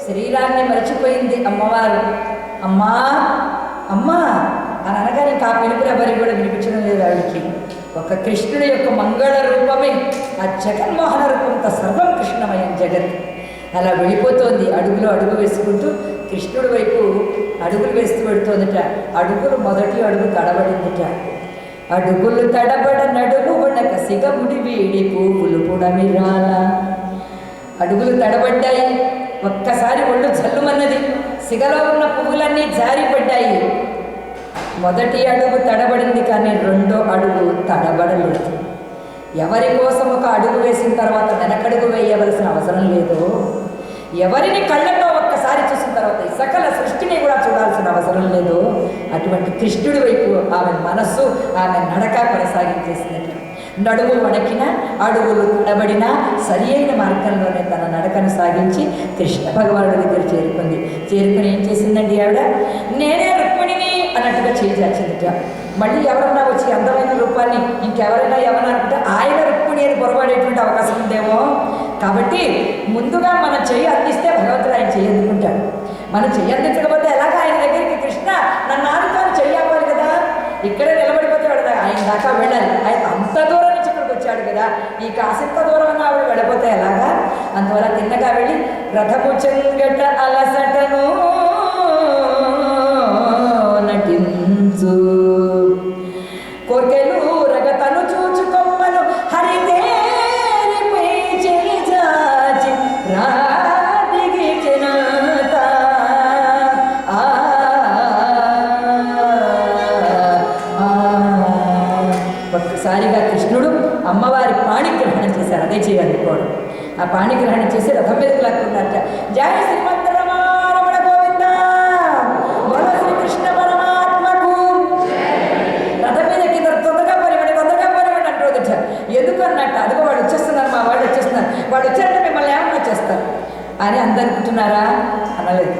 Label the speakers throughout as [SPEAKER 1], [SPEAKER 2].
[SPEAKER 1] శరీరాన్ని మరచిపోయింది అమ్మవారు. అమ్మా అమ్మా అని అనగానే ఆ పిలుపురెవరి కూడా వినిపించడం లేదు ఆవిడికి. ఒక కృష్ణుడి యొక్క మంగళ రూపమే ఆ జగన్మోహన రూపంతో సర్వం కృష్ణమయం జగత్. అలా వెళ్ళిపోతోంది, అడుగులో అడుగు వేసుకుంటూ కృష్ణుడి వైపు అడుగులు వేస్తూ పెడుతోందిట. అడుగులు మొదటి అడుగు తడబడిందిట. అడుగులు తడబడ నడులు వడక సిగముడి వీడి పువ్వులు పుడమిరాల. అడుగులు తడబడ్డాయి, ఒక్కసారి ఒళ్ళు జల్లుమన్నది, సిగలో ఉన్న పువ్వులన్నీ జారిపడ్డాయి. మొదటి అడుగు తడబడింది, కానీ రెండో అడుగు తడబడలేదు. ఎవరి కోసం ఒక అడుగు వేసిన తర్వాత వెనకడుగు వేయవలసిన అవసరం లేదు. ఎవరిని కళ్ళతో ఒక్కసారి చూసిన తర్వాత ఈ సకల సృష్టిని కూడా చూడాల్సిన అవసరం లేదు. అటువంటి కృష్ణుడి వైపు ఆమె మనస్సు, ఆమె నడక కొనసాగించేసిందట. నడుము వణకిన, అడుగులు తడబడినా సరి అయిన మార్గంలోనే తన నడకను సాగించి కృష్ణ భగవానుడి దగ్గర చేరుకుంది. చేరుకుని ఏం చేసిందండి ఆవిడ? నేనే రుక్మిణిని అన్నట్టుగా చేయించిందిట. మళ్ళీ ఎవరన్నా వచ్చి అందమైన రూపాన్ని ఇంకెవరైనా ఏమన్నా అనుకుంటే ఆయన రుక్మిణి అని పొరపాడేటువంటి అవకాశం ఉందేమో. కాబట్టి ముందుగా మనం చెయ్యి అందిస్తే భగవంతుడు ఆయన చెయ్యి అందుకుంటాడు. మనం చెయ్యి అందించకపోతే ఎలాగ ఆయన దగ్గరికి కృష్ణ నన్ను ఆదుతాను చెయ్యాలి కదా, ఇక్కడే నిలబడిపోతే వాడు ఆయన దాకా వెళ్ళాలి. ఆయన అంత దూరం నుంచి ఇక్కడికి వచ్చాడు కదా, ఈ కాసింత దూరం అన్న ఆవిడ వెళ్ళిపోతే ఎలాగా? అందువల్ల తిన్నగా వెళ్ళి రథము చెంగట అలసటను నటించు కోర్కెలు రగతను చూచుకొమ్మను హరితేరిపై చెలి చాచి రాదిగి జనత. ఒక్కసారిగా కృష్ణుడు అమ్మవారి పాణిగ్రహణం చేశారు. అదే చేయాలనుకోవడం. ఆ పాణిగ్రహణం చేసి రథం మీదకి లాక్కున్నట్ట. జయ శ్రీమంత రమణ గోవింద, బోలో శ్రీకృష్ణ పరమాత్మకు. రథం మీదకి తొందరగా పోనివ్వండి, తొందరగా పోనివ్వండి అంటూ వచ్చారు. ఎందుకు అన్నట్టు, అదిగో వాడు వచ్చేస్తున్నారు, మా వాళ్ళు వచ్చేస్తున్నారు, వాడు వచ్చారంటే మిమ్మల్ని ఏమన్నా వచ్చేస్తారు అని అందరుకుంటున్నారా? అనలేదు.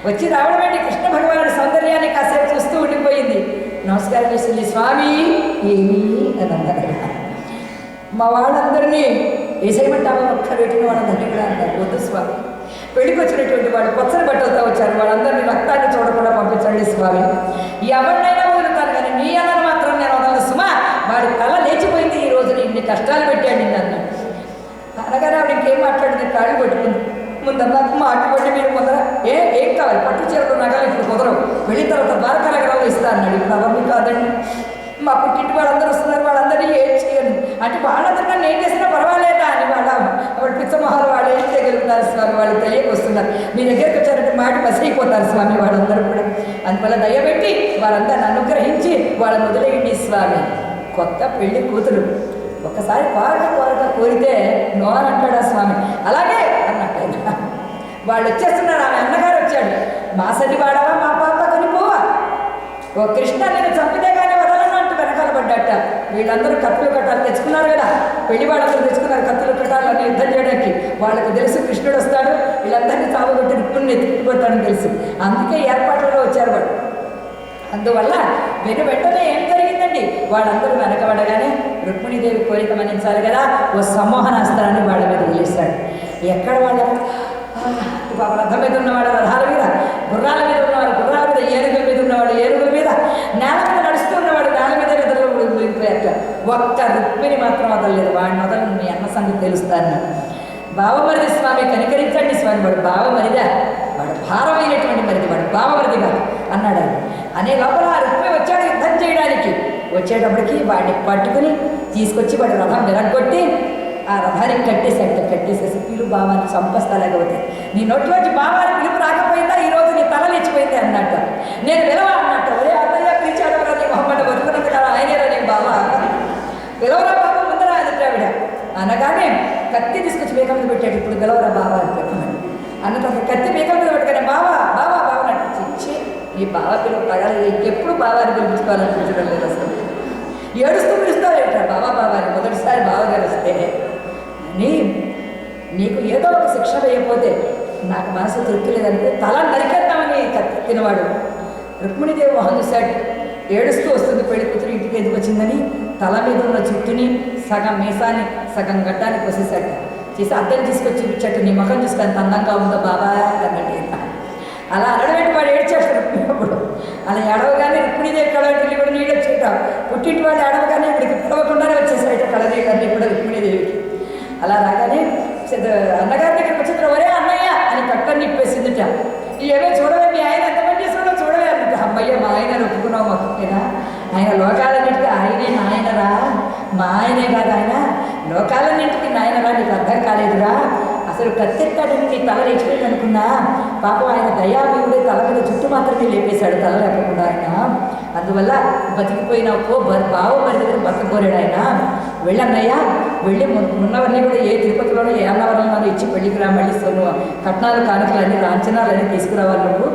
[SPEAKER 1] వచ్చి రావడం ఏంటి, కృష్ణ భగవానుడి సౌందర్యాన్ని కాసేపు చూస్తూ ఉండిపోయింది. నమస్కారం చేసింది. స్వామి ఏమి అని అన్నారు. మా వాళ్ళందరినీ వేసేయమంటామా ఒక్క రేటిన వాళ్ళందరినీ కూడా అన్నారు. వద్దు స్వామి, పెళ్లికి వచ్చినటువంటి వాళ్ళు పచ్చని బట్టలతో వచ్చారు, వాళ్ళందరినీ రక్తాన్ని చూడకుండా పంపించండి స్వామి. ఎవరినైనా వదులుతాను కానీ నీ అన్నను మాత్రం నేను వదలను సుమా. వాడి తల లేచిపోయింది, ఈ రోజు ఇన్ని కష్టాలు పెట్టాడు నిన్ను అన్నాడు. అనగానే ఆవిడ ఇంకేం మాట్లాడింది, కాళ్ళు పట్టుకుంది. ముందర మాట్లాడి మీరు ముందర ఏం కావాలి, పట్టు చీరలు నగలు ఇప్పుడు కుదరవు, వెళ్ళిన తర్వాత ద్వారకా నగరాలు ఇస్తా అన్నాడు. ఇప్పుడు అవన్నీ కాదండి, మా పుట్టింటి వాళ్ళందరూ వస్తున్నారు, వాళ్ళందరినీ ఏం చేయను అంటే వాళ్ళందరికీ నేను చేసినా పర్వాలేదా అని వాళ్ళు పిచ్చమొహాలు వాళ్ళు ఏం చేయగలుగుతారు స్వామి, వాళ్ళు తెలియక వస్తున్నారు, మీ దగ్గరికి వచ్చారంటే మాట మసైపోతారు స్వామి వాళ్ళందరూ కూడా. అందువల్ల దయబెట్టి వారందరిని అనుగ్రహించి వాళ్ళని వదిలేయండి స్వామి. కొత్త పెళ్లి కూతురు ఒక్కసారి కోరక కోరితే నో అని అంటాడా స్వామి? అలాగే అన్నట్టయినా వాళ్ళు వచ్చేస్తున్నారు. ఆమె అన్నగారు వచ్చాడు. మా సరి వాడవా, మా పాప కొనిపోవా, ఓ కృష్ణ నేను చంపితే కానీ వదలను అంటూ వెనకాల పడ్డట. వీళ్ళందరూ కత్తులు కట్టాలు తెచ్చుకున్నారు కదా, పెళ్లి వాళ్ళందరూ తెచ్చుకున్నారు కత్తులు కట్టాలు. వాళ్ళకు తెలుసు కృష్ణుడు వస్తాడు, వీళ్ళందరినీ చావగొట్టి రుక్మిణిని ఎత్తుకుపోతాడని తెలుసు. అందుకే ఏర్పాట్లలో వచ్చారు వాళ్ళు. అందువల్ల వెంటనే ఏం జరిగిందండి, వాళ్ళందరూ వెనకబడగానే రుక్మిణీదేవి కోరిక మన్నించాలి కదా, ఓ సమ్మోహనాస్త్రాన్ని వాళ్ళ మీద వదిలేశాడు. ఎక్కడ వాళ్ళ రథం మీద ఉన్నవాడు రథాల మీద, గుర్రాల మీద ఉన్నవాడు గుర్రాల మీద, ఏనుగుల మీద ఉన్నవాడు ఏనుగుల మీద, నేల మీద నడుస్తూ ఉన్నవాడు నేల మీద నిద్రలో మునిగిపోయాక ఒక్క రుక్మిణి మాత్రం వదలలేదు. వాడిని వదలను, మీ అన్న సంగతి తెలుస్తాను. బావమరిది స్వామి కనికరించండి స్వామి, వాడు బావమరిదా, వాడు భారమైనటువంటి మరిది, వాడు బావమరిది కాదు అన్నాడు ఆయన. అనే లోపల ఆ రుక్మిణి వచ్చాడు యుద్ధం చేయడానికి. వచ్చేటప్పటికి వాడిని పట్టుకుని తీసుకొచ్చి వాడి రథం విరగొట్టి ఆ రథానికి కట్టేసేసి పిలుపు బావాన్ని చంపస్తాలేకపోతే, నీ నోట్లోంచి బావాన్ని పిలుపు రాకపోయిందా, ఈరోజు నీ తల లేచిపోయింది అన్నట్టు. నేను విలవా అన్నట్టు. ఒరే అన్నయ్య పిలిచాడు కదా నీ మొహమ్మట బతుకున్నంత కదా ఆయనేరా నీ బావా, పిలవరా బాబు ముందరా అదిట్రావిడ అనగానే కత్తి తీసుకొచ్చి మేక మీద పెట్టాడు. ఇప్పుడు పిలవరా బావా అని చెప్పమని అన్న తర్వాత కత్తి మేక మీద పెట్టుకునే బావా బావా బావ నటించి నీ బావ పిలుపు తగలదు, ఇంకెప్పుడు బావాని పిలిపించుకోవాలనిపించడం లేదు అసలు. ఏడుస్తూ పిలుస్తావు ఏంట్రా బావా బావాని, మొదటిసారి బావగారు వస్తే అని నీకు ఏదో ఒక శిక్ష వేయకపోతే నాకు మనసు తృప్తి లేదనుకో తల నరికేద్దామని కత్తి తినవాడు. రుక్మిణీదేవి మొహం చూశాడు, ఏడుస్తూ వస్తుంది పెళ్లి కూతురు ఇంటికి ఎందుకు వచ్చిందని తల మీద ఉన్న చుట్టుని సగం మీసాన్ని సగం గడ్డాన్ని కోసేశాడు. చేసి అద్దం తీసుకొచ్చి చూపించాడు, నీ ముఖం చూసుకొని అంత అందంగా ఉందో బాబా అన్నట్టు. అలా అనడబెట్టి వాడు ఏడ్చేస్తాడు రుక్మిణప్పుడు. అలా ఏడవగానే రుక్మిణీదేవి కళకి కూడా నీళ్ళు వచ్చేటావు, పుట్టింటి వాళ్ళు ఏడవగానే ఇక్కడికి పిలవకుండానే వచ్చేసాడు కళనీళ్ళన్నీ కూడా రుక్మిణీదేవికి. అలా రాగానే అన్నగారి దగ్గరికి వచ్చిన ఒరే అన్నయ్య అని కట్టని నిప్పేసిందిట. ఏమో చూడవే మీ ఆయన ఎంతమంది చేస్తున్నాడో చూడవే అన్నట్టు. అమ్మయ్య మా ఆయన ఒప్పుకున్నావు మొత్తేనా, ఆయన లోకాలన్నింటికి ఆయనే నాయనరా, మా ఆయనే కాదు ఆయన లోకాలన్నింటికి నాయనరా, నీకు అర్థం కాలేదురా, అసలు కత్తెత్తాడని నీ తల లేచిపోయింది అనుకున్నా, పాపం ఆయన దయామయుడే తల మీద చుట్టూ మాత్రమే లేపేశాడు, తల లేకుండా ఆయన. అందువల్ల బతికిపోయినా పో బావ మరి దగ్గర బతకపోరాడు ఆయన. వెళ్ళన్నయ్యా వెళ్ళి ఉన్నవన్నీ కూడా ఏ తిరుపతిలోనో ఏ అన్నవరంలోనో ఇచ్చి పెళ్లికి రా, మళ్ళీ కట్నాలు కానుకలన్నీ లాంఛనాలన్నీ తీసుకురావాలి నువ్వు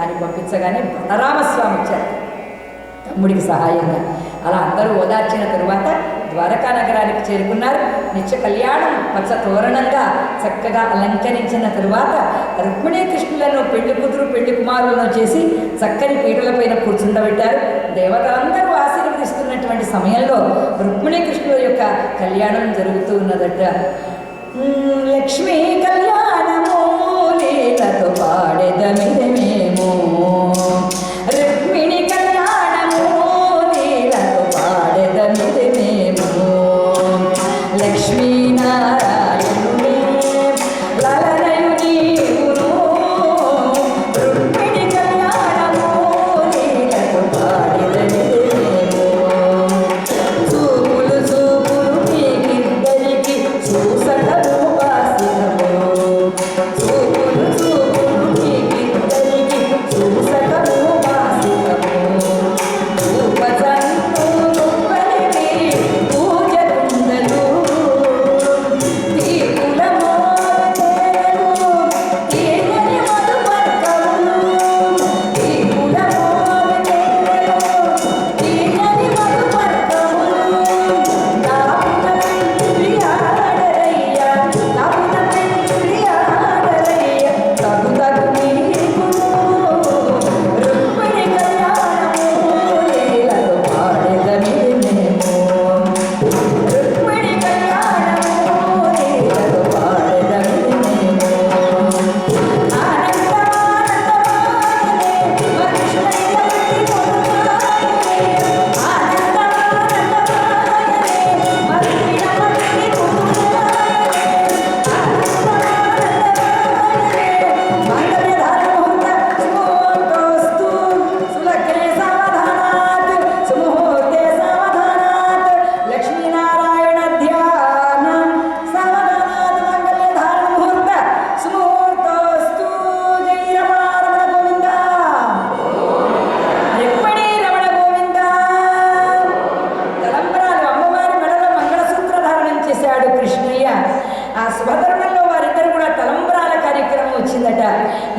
[SPEAKER 1] అని పంపించగానే బలరామస్వామి వచ్చారు తమ్ముడికి సహాయంగా. అలా అందరూ ఓదార్చిన తరువాత ద్వారకా నగరానికి చేరుకున్నారు. నిత్య కళ్యాణం పచ్చ తోరణంగా చక్కగా అలంకరించిన తరువాత రుక్మిణీ కృష్ణులను పెళ్లి కూతురు పెళ్లి కుమారులను చేసి చక్కని పీటలపైన కూర్చుండబెట్టారు. దేవతలందరూ ఆశీర్వదిస్తున్నటువంటి సమయంలో రుక్మిణీ కృష్ణుల యొక్క కళ్యాణం జరుగుతూ ఉన్నదట. లక్ష్మీ కళ్యాణము లీలతో పాడెదమిదమేమో, రుక్మిణి కళ్యాణము లీలతో పాడెదమిదమేమో, లక్ష్మీనారాయణుని లలనయు నీవును, రుక్మిణి కళ్యాణము లీలతో పాడెదమిదమేమో, చూపులు చూపులు మీకిద్దరికి చూసటము వాసినము, చూపులు చూపులు మీకిద్దరికి చూసటము వాసినము, రూపజన్ను రూపలిని పూజకుందలు, తీపుల మోదెలు తీయని మధుపర్కములు, తీపుల మోదెలు తీయని మధుపర్కములు, నాపున పెంచుడి ఆడరయ్య, నాపున పెంచుడి ఆడరయ్య, తగు తగు నీకును, రుక్మిణి కళ్యాణము లీలతో పాడెదమిదమేమో, రుక్మిణి కళ్యాణము లీలతో పాడెదమిదమేమో, ఆనందమానందమాయనే మనుషులైన ప్రతి పొందాయనే, ఆనందమానందమాయనే మనుషుల ప్రతి పొందాయనే, ఆనందమానందమాయనే మంగళధారముహూర్త సుముహూర్తోస్తు, సులగ్నే సావధానాత్ సుముహూర్తే సావధానాత్, లక్ష్మీనారాయణ ధ్యాన సావధానాత్ మంగళధారముహూర్త సుముహూర్తోస్తు. జై రమణ గోవింద, రుక్మిణీ రమణ గోవింద. తలంబరాలు అమ్మవారి మెడలో మంగళసూత్ర ధారణం చేశాడు కృష్ణయ్య. ఆ శుభతరుణంలో వారిద్దరు కూడా తలంబరాల కార్యక్రమం వచ్చిందట.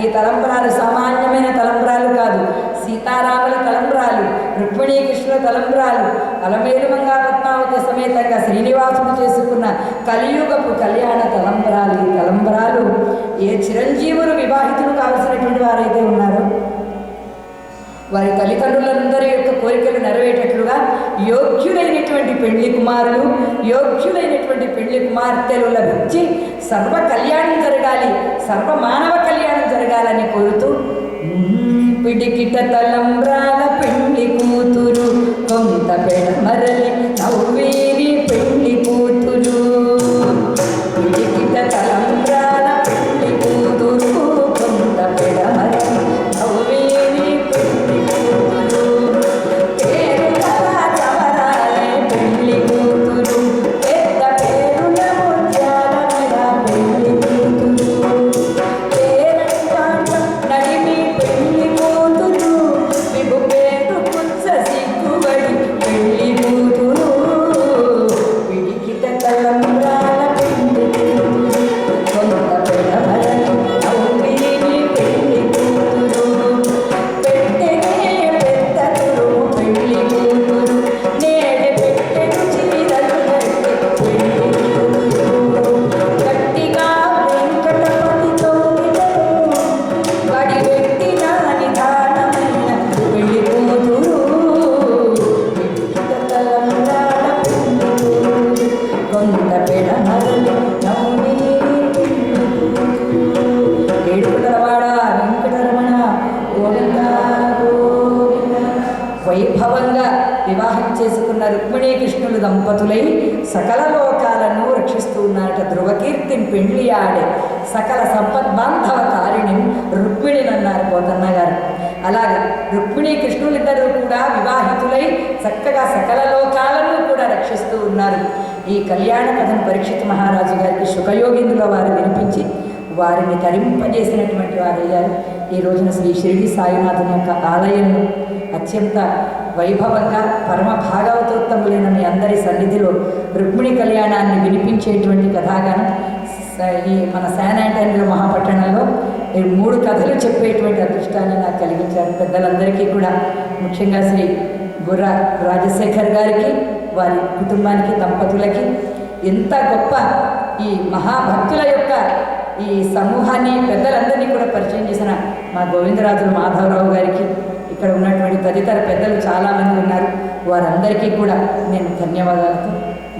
[SPEAKER 1] ఈ తలంబరాలు సామాన్యమైన తలంబరాలు కాదు, సీతారాముల తలంబ్రాలు, రుక్మిణీకృష్ణుల తలంబ్రాలు, అలమేలుమంగా పద్మావతి సమేతంగా శ్రీనివాసుడు చేసుకున్న కలియుగపు కళ్యాణ తలంబ్రాలు. ఈ తలంబ్రాలు ఏ చిరంజీవులు వివాహితులు కావలసినటువంటి వారైతే ఉన్నారో వారి తల్లిదండ్రులందరి యొక్క కోరికలు నెరవేరేటట్లుగా యోగ్యులైనటువంటి పెళ్లి కుమారులు, యోగ్యులైనటువంటి పెళ్లి కుమార్తెలు లభించి సర్వ కళ్యాణం జరగాలి, సర్వ మానవ కళ్యాణం జరగాలని కోరుతూ పిడికిట తలంబ్రాల పెళ్లి కూతురు, కొంత పెడమరలి నవ్వేరి పెళ్లి కూతురు. పిడికిట తలంబ్రాల పెళ్లి కూతురు, కొంత పెడమరలి నవ్వేరి పెళ్లి కూతురు. పేరుల చవరాలే పెళ్లి కూతురు, పెద్ద పేరుల ముత్యాల మెడ పెళ్లి కూతురు. పేరంటాట నడిమి పెళ్లి కూతురు, విభు పేరు కుచ్చ సిగ్గుబడి పెళ్లి కూతురు. పిడికిట తలంబ్రాల పెళ్లి కూతురు, కొంత పెడమరలి నవ్వేరి పెళ్లి కూతురు. పెట్టెనే పెద్ద తురుము పెళ్లి కూతురు, నేడి పెట్టెను చీరలు కట్టి పెళ్లి కూతురు. గట్టిగా వెంకటపతితో వడి పెట్టిన నిదానమైన పెళ్లి కూతురు. పిడికిట తలంబ్రాల పెళ్లి కూతురు, కొంత పెడమరలి నవ్వేరి పెళ్లి కూతురు. ఏడుపులవాడ వెంకటరమణ గోవింద గోవింద. వైభవంగా వివాహం చేసుకున్న రుక్మిణీకృష్ణులు దంపతులై సకల లోకాలను రక్షిస్తూ ఉన్నారట. ధ్రువకీర్తిని పెళ్లి ఆడే సకల సంపద్బాంధవ కారిణి రుక్మిణినన్నారు పోతన్న గారు. అలాగే రుక్మిణీకృష్ణులిద్దరూ కూడా వివాహితులై చక్కగా సకల లోకాలను కూడా రక్షిస్తూ ఉన్నారు. ఈ కళ్యాణ కథను పరీక్షిత్ మహారాజు గారికి శుభయోగిందుల వారు వినిపించి వారిని తరింపజేసినటువంటి వారయ్యారు. ఈ రోజున శ్రీ షిరిడి సాయినాథుని యొక్క ఆలయంలో అత్యంత వైభవంగా పరమ భాగవతోత్తములైన మీ అందరి సన్నిధిలో రుక్మిణి కళ్యాణాన్ని వినిపించేటువంటి కథాగానం ఈ మన శాన్ ఆంటోనియో మహాపట్టణంలో 3 కథలు చెప్పేటువంటి అదృష్టాన్ని నాకు కలిగించారు. పెద్దలందరికీ కూడా, ముఖ్యంగా శ్రీ గుర్ర రాజశేఖర్ గారికి, వారి కుటుంబానికి, దంపతులకి, ఎంత గొప్ప ఈ మహాభక్తుల యొక్క ఈ సమూహాన్ని పెద్దలందరినీ కూడా పరిచయం చేసిన మా గోవిందరాజుల మాధవరావు గారికి, ఇక్కడ ఉన్నటువంటి తదితర పెద్దలు చాలామంది ఉన్నారు, వారందరికీ కూడా నేను ధన్యవాదాలతో,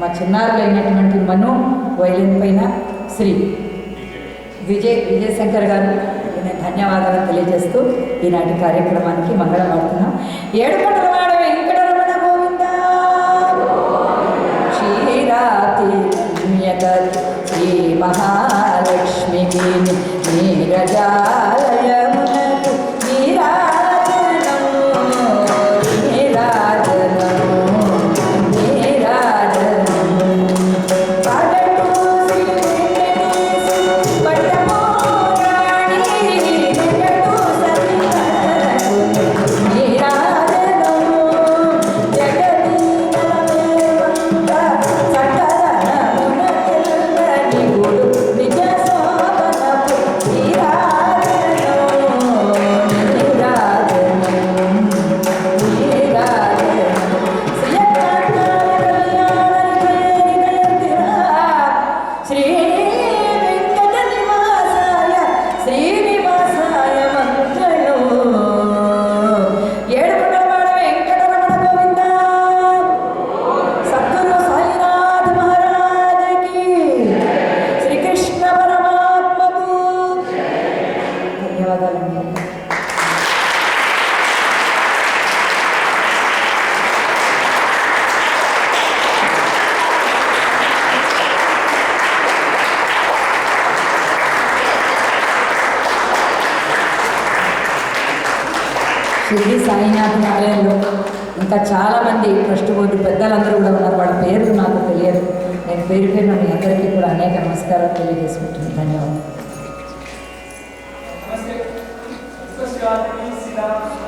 [SPEAKER 1] మా చిన్నారులైనటువంటి మను వైలిన్ పైన శ్రీ విజయశంకర్ గారు నేను ధన్యవాదాలు తెలియజేస్తూ ఈనాటి కార్యక్రమానికి మంగళం పాడుతున్నాం. ఏడుకొండలవాడ వెంకటరమణ గోవింద. క్షీరాతి శ్రీ మహాలక్ష్మికి నీరజాలయమునకు నీరాజనము నీరాజనము నీరాజనము. పడటు శ్రీ వెంకటేశు పట్టము రాణి వెంకటు సరితనకు నీరాజనము. జగదీనమేవంత సకలనమున తెల్లని గుడు నిజ శోభనపు నీరాజనము నీరాజనము నీరాజనము. శ్రీ వెంకట నివాసాయ శ్రీనివాసాయ మంత్రయో. ఏడుకొండలవాడ వెంకటరమణ గోవింద. సద్గురు సాయినాథ్ మహారాజుకి, శ్రీకృష్ణ పరమాత్మకు ధన్యవాదాలండి. షిరిడి సాయినాథుని ఆలయంలో ఇంకా చాలామంది ట్రస్ట్ బోర్డు పెద్దలందరూ కూడా ఉన్నారు. వాళ్ళ పేర్లు నాకు తెలియదు. నేను పేరు పేరున మీ అందరికీ కూడా అనేక నమస్కారాలు తెలియజేసుకుంటున్నాను. ధన్యవాదాలు.
[SPEAKER 2] नमस्ते।